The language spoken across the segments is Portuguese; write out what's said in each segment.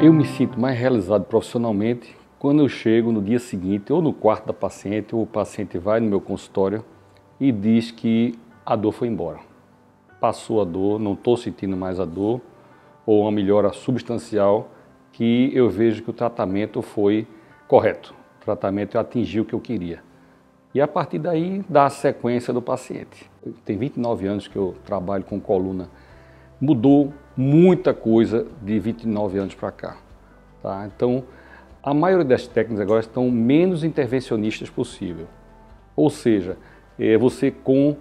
Eu me sinto mais realizado profissionalmente quando eu chego no dia seguinte, ou no quarto da paciente, ou o paciente vai no meu consultório e diz que a dor foi embora. Passou a dor, não estou sentindo mais a dor, ou uma melhora substancial, que eu vejo que o tratamento foi correto. O tratamento atingiu o que eu queria. E a partir daí, dá a sequência do paciente. Tem 29 anos que eu trabalho com coluna. Mudou muita coisa de 29 anos para cá. Tá? Então, a maioria das técnicas agora estão menos intervencionistas possível. Ou seja, você com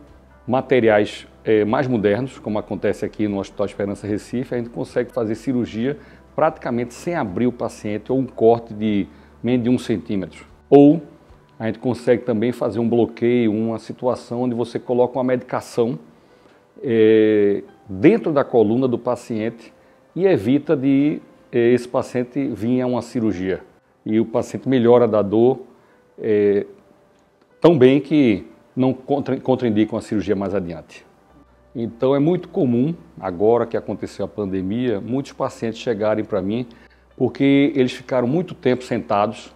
materiais mais modernos, como acontece aqui no Hospital Esperança Recife, a gente consegue fazer cirurgia praticamente sem abrir o paciente ou um corte de menos de 1 centímetro. Ou a gente consegue também fazer um bloqueio, uma situação onde você coloca uma medicação dentro da coluna do paciente e evita de esse paciente vir a uma cirurgia. E o paciente melhora da dor tão bem que não contraindica uma cirurgia mais adiante. Então é muito comum, agora que aconteceu a pandemia, muitos pacientes chegarem para mim porque eles ficaram muito tempo sentados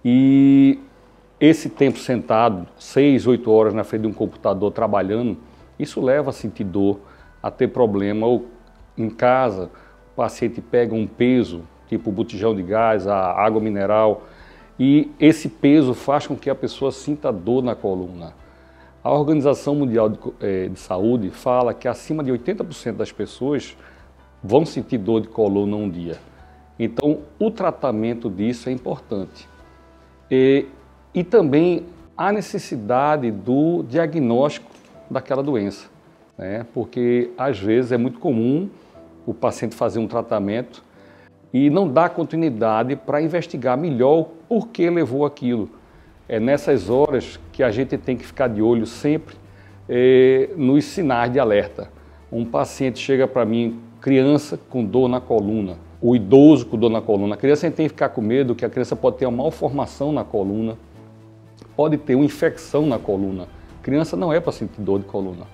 e esse tempo sentado, 6, 8 horas na frente de um computador trabalhando, isso leva a sentir dor, a ter problema. Ou em casa, o paciente pega um peso, tipo botijão de gás, a água mineral, e esse peso faz com que a pessoa sinta dor na coluna. A Organização Mundial de Saúde fala que acima de 80% das pessoas vão sentir dor de coluna um dia. Então, o tratamento disso é importante. E também a necessidade do diagnóstico daquela doença, né? Porque às vezes é muito comum o paciente fazer um tratamento e não dar continuidade para investigar melhor o porquê levou aquilo. É nessas horas que a gente tem que ficar de olho sempre nos sinais de alerta. Um paciente chega para mim, criança com dor na coluna, o idoso com dor na coluna. A criança tem que ficar com medo que a criança pode ter uma malformação na coluna, pode ter uma infecção na coluna. A criança não é para sentir dor de coluna.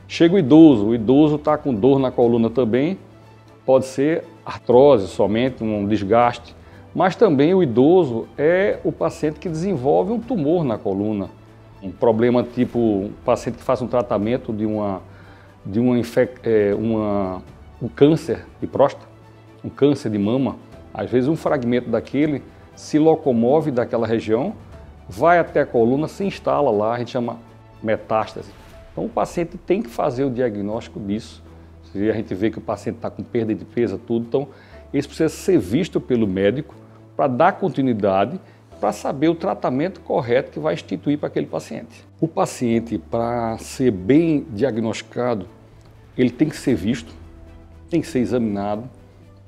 Chega o idoso está com dor na coluna também, pode ser artrose somente, um desgaste, mas também o idoso é o paciente que desenvolve um tumor na coluna. Um problema tipo um paciente que faz um tratamento de um câncer de próstata, um câncer de mama. Às vezes um fragmento daquele se locomove daquela região, vai até a coluna, se instala lá, a gente chama metástase. Então o paciente tem que fazer o diagnóstico disso. Se a gente vê que o paciente está com perda de peso, tudo, então isso precisa ser visto pelo médico para dar continuidade, para saber o tratamento correto que vai instituir para aquele paciente. O paciente, para ser bem diagnosticado, ele tem que ser visto, tem que ser examinado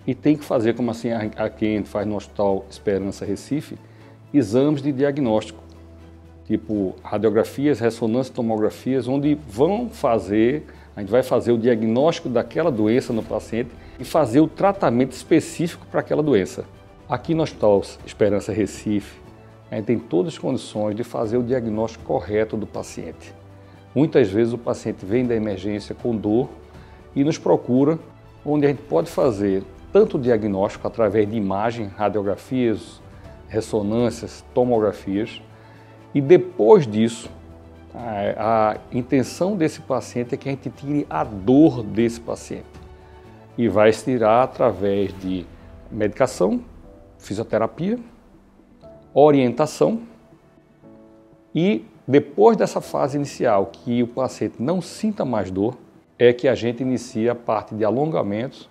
e tem que fazer, como assim aqui a gente faz no Hospital Esperança Recife, exames de diagnóstico, tipo radiografias, ressonâncias, tomografias, onde a gente vai fazer o diagnóstico daquela doença no paciente e fazer o tratamento específico para aquela doença. Aqui no Hospital Esperança Recife, a gente tem todas as condições de fazer o diagnóstico correto do paciente. Muitas vezes o paciente vem da emergência com dor e nos procura, onde a gente pode fazer tanto o diagnóstico através de imagem, radiografias, ressonâncias, tomografias, e depois disso, a intenção desse paciente é que a gente tire a dor desse paciente. E vai se tirar através de medicação, fisioterapia, orientação e depois dessa fase inicial, que o paciente não sinta mais dor, é que a gente inicia a parte de alongamentos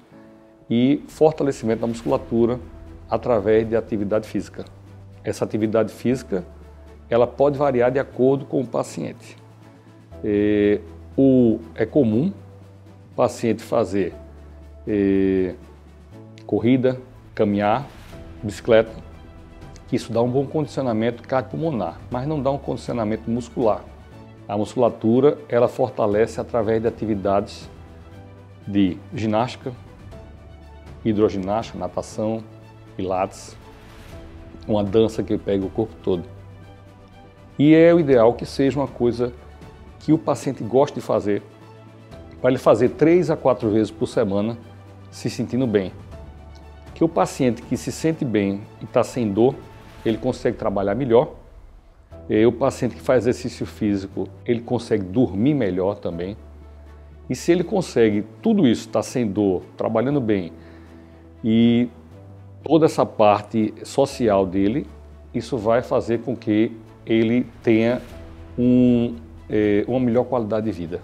e fortalecimento da musculatura através de atividade física. Essa atividade física ela pode variar de acordo com o paciente. É comum o paciente fazer corrida, caminhar, bicicleta, que isso dá um bom condicionamento cardiopulmonar, mas não dá um condicionamento muscular. A musculatura ela fortalece através de atividades de ginástica, hidroginástica, natação, pilates, uma dança que pega o corpo todo. E é o ideal que seja uma coisa que o paciente goste de fazer, para ele fazer 3 a 4 vezes por semana, se sentindo bem. que o paciente que se sente bem e está sem dor, ele consegue trabalhar melhor. O paciente que faz exercício físico, ele consegue dormir melhor também. E se ele consegue tudo isso, está sem dor, trabalhando bem, e toda essa parte social dele, isso vai fazer com que ele tenha uma melhor qualidade de vida.